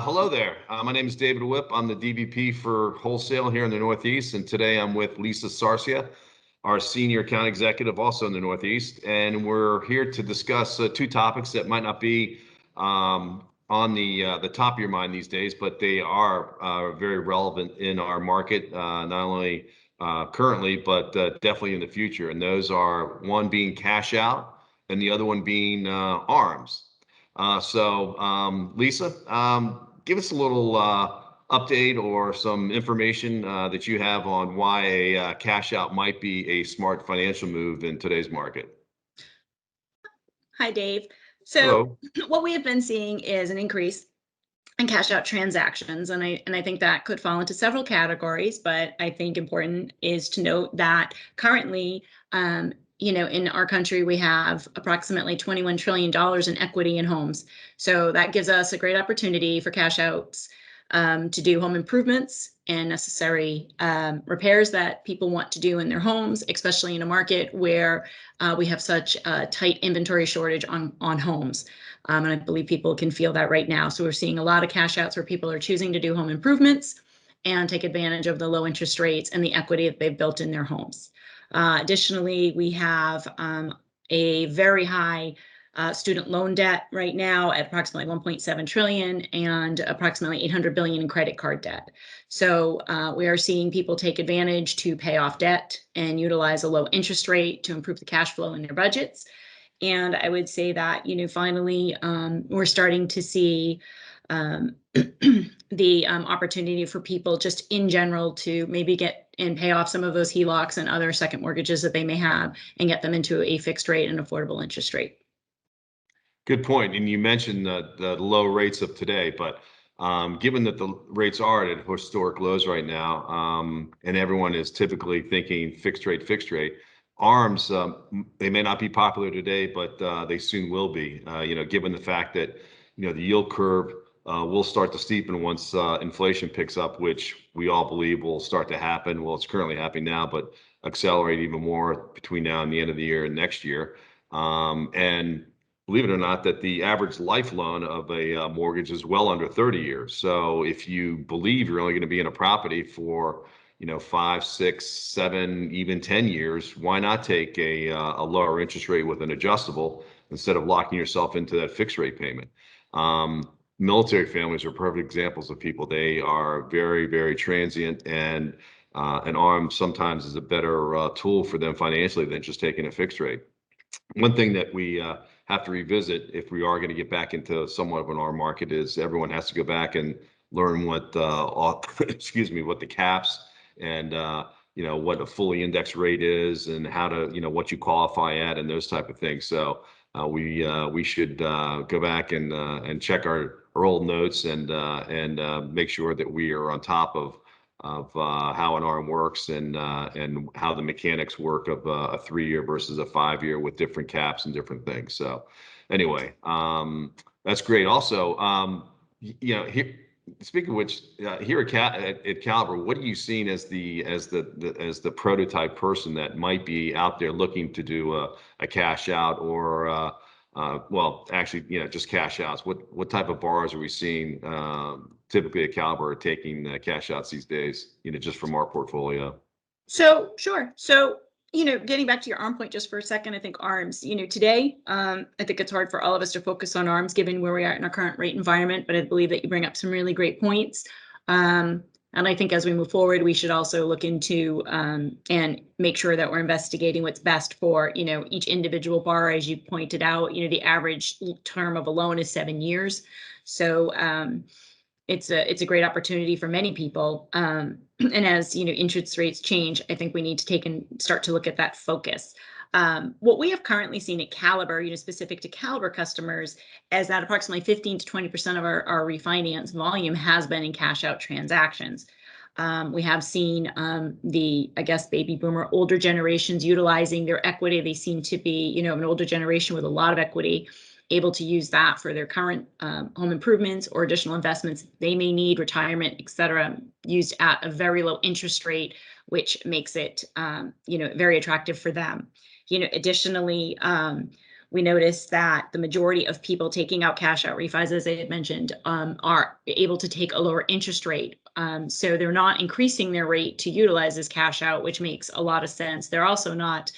Hello there. My name is David Whip. I'm the DVP for wholesale here in the Northeast, and today I'm with Lisa Sarcia, our senior account executive, also in the Northeast, and we're here to discuss two topics that might not be on the top of your mind these days, but they are very relevant in our market, not only currently, but definitely in the future. And those are one being cash out, and the other one being ARMs. Lisa, give us a little update or some information that you have on why a cash out might be a smart financial move in today's market. Hi, Dave. So Hello. what we have been seeing is an increase in cash out transactions, and I think that could fall into several categories, but I think important is to note that currently, in our country, we have approximately $21 trillion in equity in homes. So that gives us a great opportunity for cash outs to do home improvements and necessary repairs that people want to do in their homes, especially in a market where we have such a tight inventory shortage on homes. And I believe people can feel that right now. So we're seeing a lot of cash outs where people are choosing to do home improvements and take advantage of the low interest rates and the equity that they've built in their homes. Additionally, we have a very high student loan debt right now at approximately 1.7 trillion and approximately 800 billion in credit card debt. So we are seeing people take advantage to pay off debt and utilize a low interest rate to improve the cash flow in their budgets. And I would say that, finally, we're starting to see the opportunity for people just in general to maybe get and pay off some of those HELOCs and other second mortgages that they may have and get them into a fixed rate and affordable interest rate. Good point. And you mentioned the low rates of today, but given that the rates are at historic lows right now, and everyone is typically thinking fixed rate, ARMs, they may not be popular today, but they soon will be, given the fact that, the yield curve will start to steepen once inflation picks up, which we all believe will start to happen. Well, it's currently happening now, but accelerate even more between now and the end of the year and next year. And believe it or not, that the average life loan of a mortgage is well under 30 years. So if you believe you're only going to be in a property for 5, 6, 7, even 10 years, why not take a lower interest rate with an adjustable instead of locking yourself into that fixed rate payment? Military families are perfect examples of people. They are very, very transient, and an ARM sometimes is a better tool for them financially than just taking a fixed rate. One thing that we have to revisit if we are going to get back into somewhat of an ARM market is everyone has to go back and learn what what the caps and what a fully indexed rate is and how to what you qualify at and those type of things. So we should go back and check our old notes and make sure that we are on top of how an ARM works and how the mechanics work of a 3-year versus a 5-year with different caps and different things. So anyway, that's great. Also, here, speaking of which, here at Caliber, what are you seeing as the prototype person that might be out there looking to do a cash out or well, actually, just cash outs? What type of borrowers are we seeing typically at Caliber taking cash outs these days, just from our portfolio? So, sure. So, getting back to your ARM point just for a second, I think ARMs, today, I think it's hard for all of us to focus on ARMs given where we are in our current rate environment, but I believe that you bring up some really great points. And I think as we move forward, we should also look into and make sure that we're investigating what's best for, each individual borrower. As you pointed out, the average term of a loan is 7 years. So it's a great opportunity for many people. And as interest rates change, I think we need to take and start to look at that focus. What we have currently seen at Caliber, specific to Caliber customers, is that approximately 15 to 20% of our refinance volume has been in cash out transactions. We have seen baby boomer older generations utilizing their equity. They seem to be, an older generation with a lot of equity, able to use that for their current home improvements or additional investments they may need, retirement, et cetera, used at a very low interest rate, which makes it, very attractive for them. Additionally, we noticed that the majority of people taking out cash out refis, as I had mentioned, are able to take a lower interest rate. So they're not increasing their rate to utilize this cash out, which makes a lot of sense. They're also not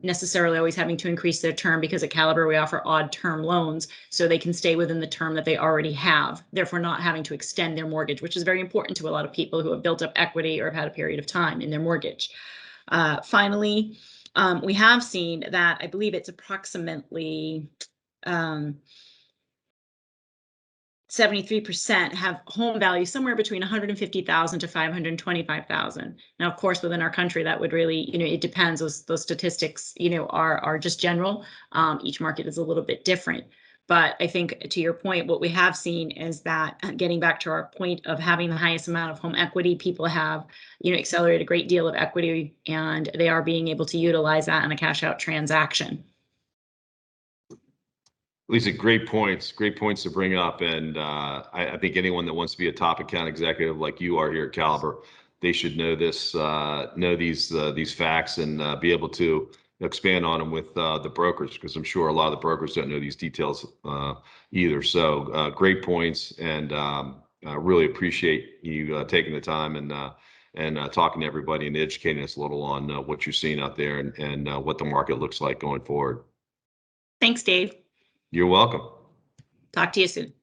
necessarily always having to increase their term, because at Caliber we offer odd term loans, so they can stay within the term that they already have, therefore not having to extend their mortgage, which is very important to a lot of people who have built up equity or have had a period of time in their mortgage. Finally, we have seen that I believe it's approximately 73% have home value somewhere between 150,000 to 525,000. Now, of course, within our country, that would really, it depends. Those statistics, are just general. Each market is a little bit different. But I think, to your point, what we have seen is that, getting back to our point of having the highest amount of home equity, people have, accelerated a great deal of equity, and they are being able to utilize that in a cash out transaction. Lisa, great points to bring up. And I think anyone that wants to be a top account executive like you are here at Caliber, they should know this, know these facts, and be able to expand on them with the brokers, because I'm sure a lot of the brokers don't know these details either. So great points, and really appreciate you taking the time and talking to everybody and educating us a little on what you're seeing out there, and what the market looks like going forward. Thanks, Dave. You're welcome. Talk to you soon.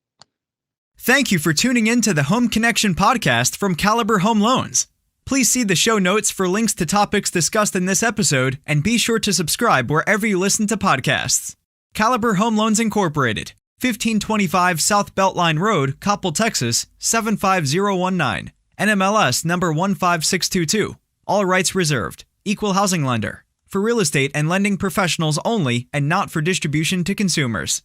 Thank you for tuning in to the Home Connection podcast from Caliber Home Loans. Please see the show notes for links to topics discussed in this episode, and be sure to subscribe wherever you listen to podcasts. Caliber Home Loans Incorporated, 1525 South Beltline Road, Coppell, Texas, 75019. NMLS number 15622. All rights reserved. Equal housing lender. For real estate and lending professionals only, and not for distribution to consumers.